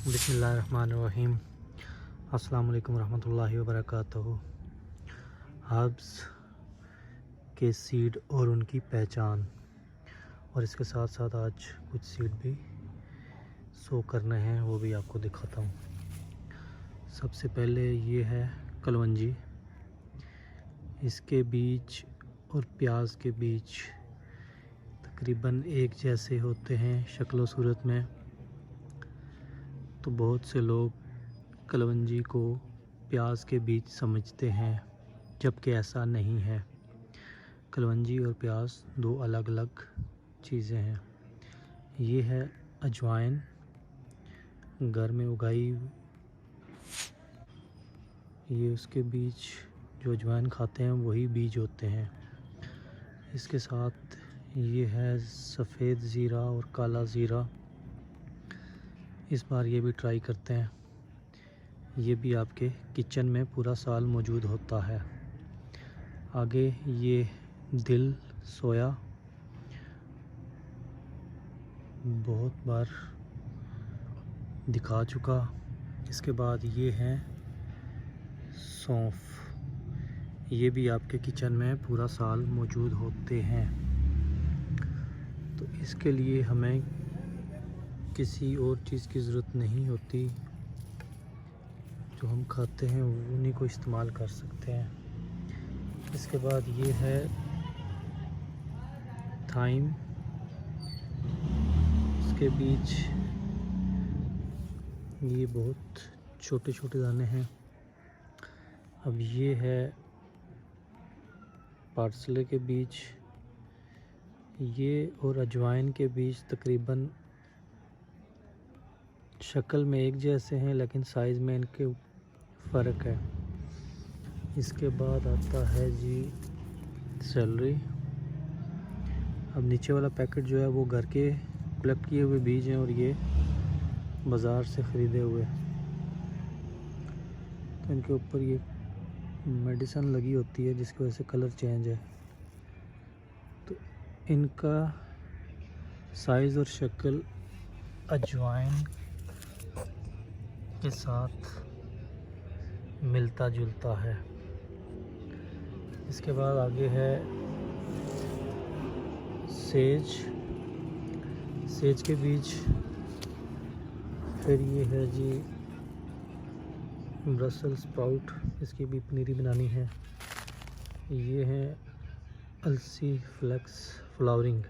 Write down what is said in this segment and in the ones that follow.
बिस्मिल्लाहिर्रहमानिर्रहीम। अस्सलाम वालेकुम रहमतुल्लाहि व बरकातुहू। हर्ब्स के सीड और उनकी पहचान, और इसके साथ साथ आज कुछ सीड भी शो करने हैं, वो भी आपको दिखाता हूँ। सबसे पहले ये है कलवंजी। इसके बीज और प्याज के बीज तकरीबन एक जैसे होते हैं शक्ल व सूरत में, तो बहुत से लोग कलवंजी को प्याज के बीज समझते हैं, जबकि ऐसा नहीं है। कलवंजी और प्याज दो अलग अलग चीज़ें हैं। ये है अजवाइन, घर में उगाई। ये उसके बीज जो अजवाइन खाते हैं वही बीज होते हैं। इसके साथ ये है सफ़ेद ज़ीरा और काला ज़ीरा। इस बार ये भी ट्राई करते हैं। ये भी आपके किचन में पूरा साल मौजूद होता है। आगे ये दिल सोया, बहुत बार दिखा चुका। इसके बाद ये है सौंफ। ये भी आपके किचन में पूरा साल मौजूद होते हैं। तो इसके लिए हमें किसी और चीज़ की ज़रूरत नहीं होती, जो हम खाते हैं उन्हीं को इस्तेमाल कर सकते हैं। इसके बाद ये है थाइम। इसके बीज ये बहुत छोटे छोटे दाने हैं। अब ये है पार्सले के बीज। ये और अजवाइन के बीज तकरीबन शक्ल में एक जैसे हैं, लेकिन साइज़ में इनके फ़र्क है। इसके बाद आता है जी सेलरी। अब नीचे वाला पैकेट जो है वो घर के कलेक्ट किए हुए बीज हैं, और ये बाज़ार से ख़रीदे हुए। तो इनके ऊपर ये मेडिसिन लगी होती है, जिसकी वजह से कलर चेंज है। तो इनका साइज़ और शक्ल अजवाइन के साथ मिलता जुलता है। इसके बाद आगे है सेज। सेज के बीज। फिर ये है जी ब्रसेल्स स्प्राउट, इसकी भी पनीरी बनानी है। ये है अलसी फ्लेक्स फ्लावरिंग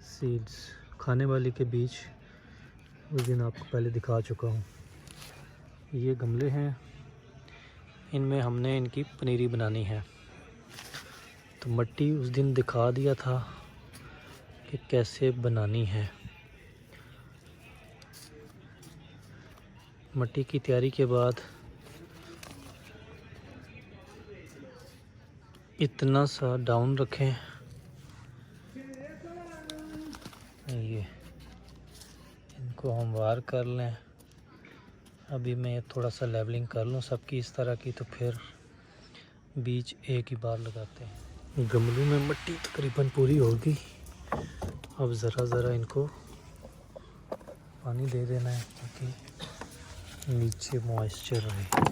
सीड्स, खाने वाली के बीज। उस दिन आपको पहले दिखा चुका हूँ। ये गमले हैं, इनमें हमने इनकी पनीरी बनानी है। तो मिट्टी उस दिन दिखा दिया था कि कैसे बनानी है। मिट्टी की तैयारी के बाद इतना सा डाउन रखें। ये इनको हम वार कर लें। अभी मैं थोड़ा सा लेवलिंग कर लूँ सबकी इस तरह की, तो फिर बीज एक ही बार लगाते हैं। गमलों में मिट्टी तकरीबन पूरी होगी। अब ज़रा ज़रा इनको पानी दे देना है, ताकि नीचे मॉइस्चर रहे।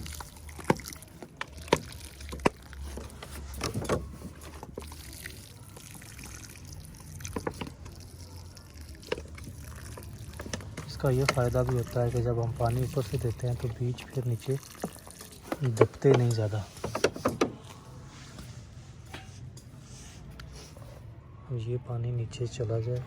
इसका ये फ़ायदा भी होता है कि जब हम पानी ऊपर से देते हैं तो बीज फिर नीचे दबते नहीं ज़्यादा। ये पानी नीचे चला जाए।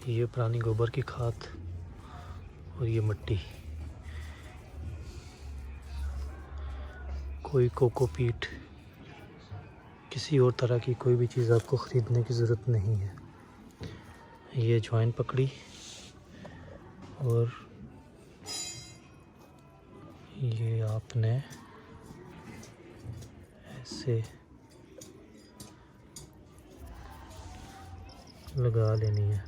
ये पुरानी गोबर की खाद और ये मिट्टी। कोई कोकोपीट, किसी और तरह की कोई भी चीज़ आपको ख़रीदने की ज़रूरत नहीं है। ये अजवाइन पकड़ी, और ये आपने ऐसे लगा लेनी है।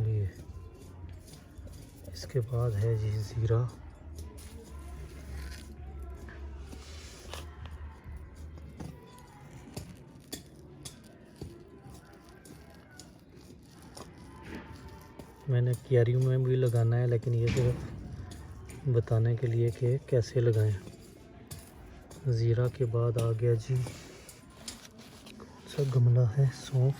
ये इसके बाद है जी ज़ीरा। मैंने क्यारियों में भी लगाना है, लेकिन ये सिर्फ बताने के लिए कि कैसे लगाएं। ज़ीरा के बाद आ गया जी कौन सा गमला है, सौंफ।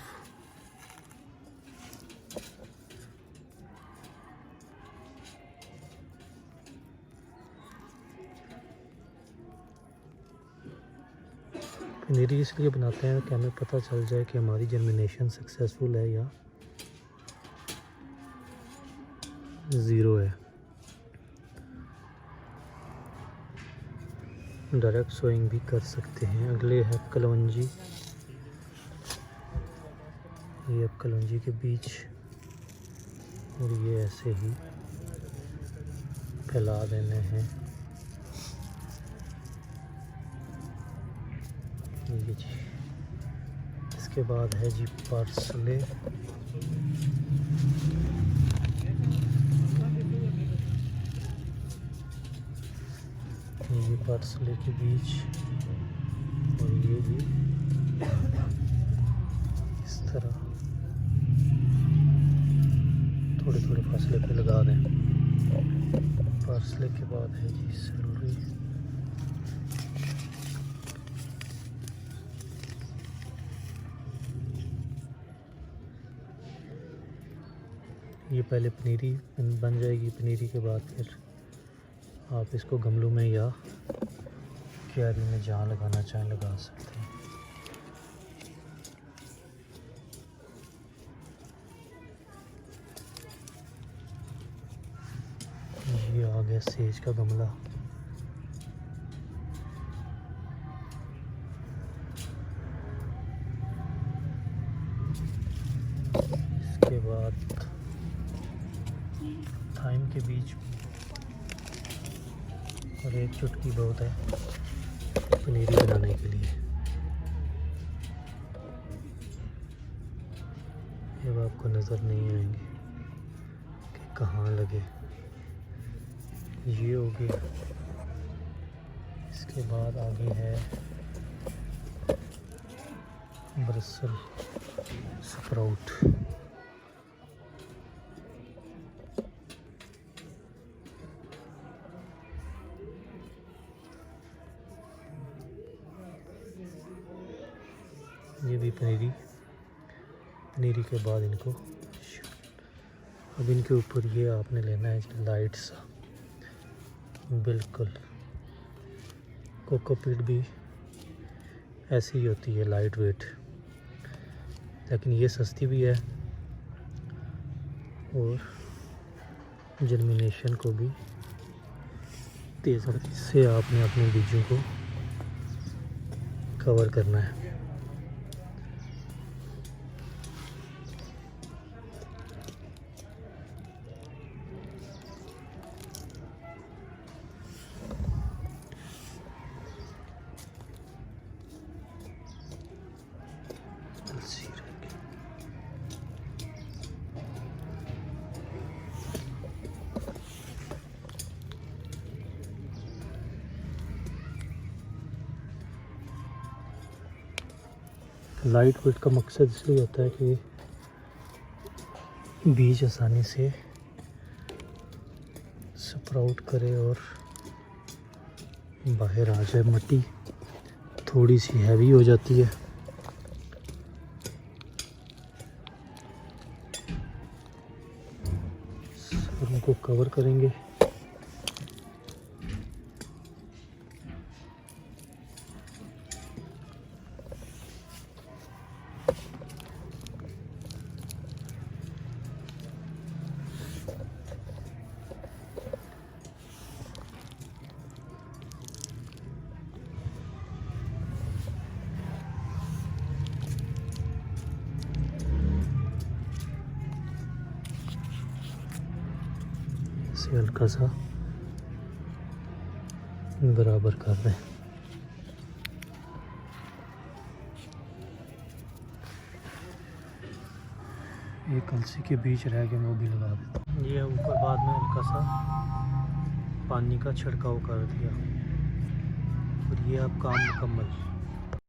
पनीरी इसलिए बनाते हैं कि हमें पता चल जाए कि हमारी जर्मिनेशन सक्सेसफुल है या ज़ीरो है। डायरेक्ट सोइंग भी कर सकते हैं। अगले है कलौंजी। ये अब कलौंजी के बीज, और ये ऐसे ही फैला देने हैं। ये जी, इसके बाद है जी पार्सले। ये पार्सले के बीज, और ये भी इस तरह थोड़े थोड़े फासले पे लगा दें। पार्सले के बाद है जी सेलरी। ये पहले पनीरी बन जाएगी, पनीरी के बाद फिर आप इसको गमलों में या क्यारी में जहाँ लगाना चाहें लगा सकते हैं। ये आ गया सेज का गमला। इसके बाद थाइम के बीज, और एक चुटकी बहुत है पनीरी बनाने के लिए। अब आपको नज़र नहीं आएंगे कि कहाँ लगे। ये हो गया। इसके बाद आगे है ब्रसल स्प्राउट। ये भी पनीरी के बाद इनको, अब इनके ऊपर ये आपने लेना है लाइट सा, बिल्कुल। कोकोपीट भी ऐसी ही होती है, लाइट वेट, लेकिन ये सस्ती भी है और जर्मिनेशन को भी तेज़ करती है। इससे आपने अपने बीजों को कवर करना है। लाइट वेट का मकसद इसलिए होता है कि बीज आसानी से स्प्राउट करे और बाहर आ जाए। मिट्टी थोड़ी सी हैवी हो जाती है, उनको कवर करेंगे। इसे हल्का सा बराबर कर दें। एक अलसी के बीज रह गए, वो भी लगा देते। ये ऊपर बाद में हल्का सा पानी का छिड़काव कर दिया और ये अब काम मुकम्मल।